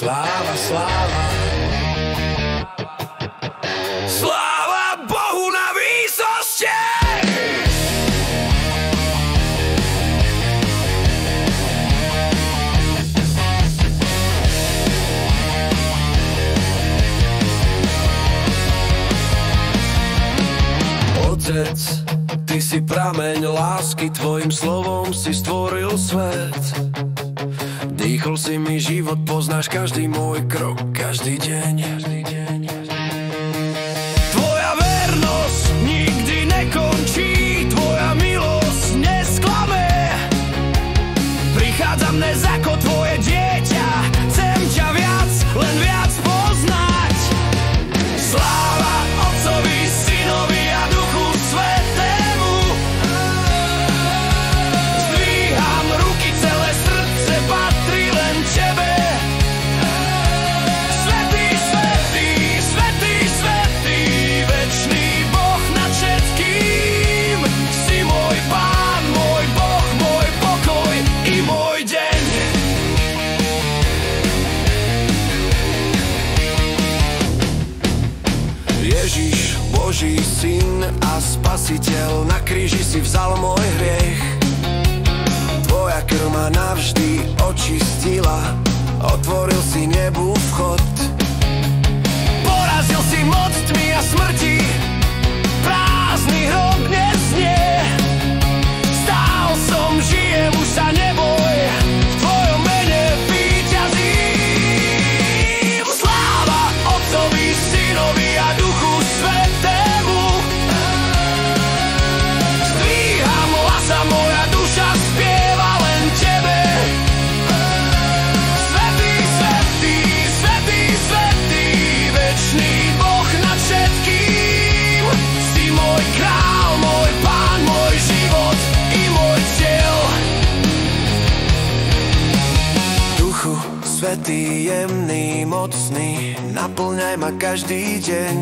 Sláva, sláva. Sláva Bohu na výsosti. Otec, ty si prameň lásky, tvojim slovom si stvoril svet. Dýchol si mi život, poznáš každý môj krok, každý deň. Tvoja vernosť nikdy nekončí, tvoja milosť nesklame. Prichádzam dnes ako tvoje dieťa, chcem ťa viac, len viac poznať. Sláva Otcovi, Synovi a Duchu Svätému. Zdvíham ruky, celé srdce patrí len tebe. Svätý, svätý, svätý, svätý, večný Boh nad všetkým. Si môj Pán, môj Boh, môj pokoj i môj deň. Ježiš, Boží syn a spasiteľ, na kríži si vzal môj hriech. Tvoja krv ma navždy očistila, otvoril si nebu vchod. Porazil si moc tmy a smrti, prázdny hrob dnes nie. Stál som, žijem, už sa neboj, v tvojom mene víťazím. Sláva Otcovi, Synovi a Duchu Svätému. Zdvíham hlas a moja duša spieva len tebe. Svätý, svätý, svätý, svätý, večný Boh nad všetkým. Si môj král, môj Pán, môj život i môj cieľ. Duchu Svätý, jemný, mocný, naplňaj ma každý deň.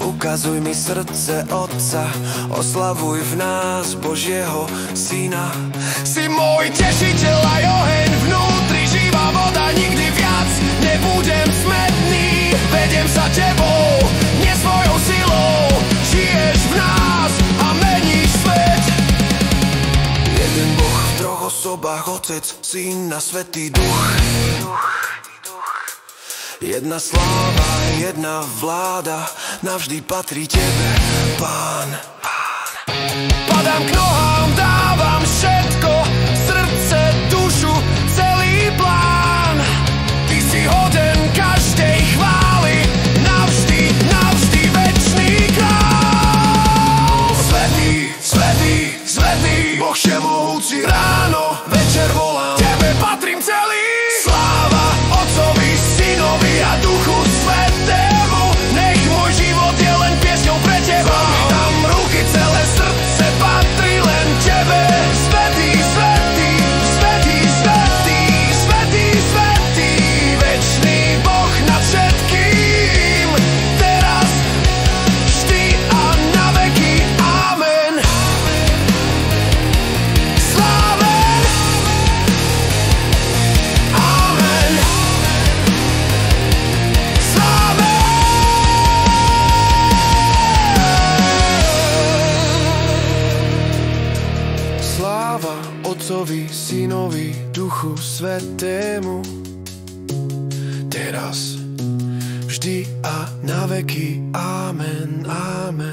Ukazuj mi srdce Otca, oslavuj v nás Božieho Syna. Si môj tešiteľ aj oheň vnútri, živá voda, nikdy viac nebudem smedný. Vediem sa tebou, nie svojou silou, žiješ v nás a meníš svet. Jeden Boh v troch osobách, Otec, Syn a Svätý Duch. Jedna sláva, jedna vláda, navždy patrí tebe, Pán. Padám k nohám, dávam všetko, srdce, dušu, celý plán. Ty si hoden každej chvály, navždy, navždy večný král. Svätý, svätý, svätý, Boh všemohúci, ráno, večer volám, tebe patrím celý. Sláva Otcovi, Synovi a Duchu Svätému. Nech môj život je len piesňou pre teba. Dám ruky, celé srdce patrí len tebe. Svätý, svätý, svätý, svätý, svätý, svätý, večný Boh nad všetkým. Teraz, vždy a na veky. Amen. Sláven. Amen. Sláva Otcovi, Synovi, Duchu Svätému. Teraz, vždy a na veky. Amen, amen.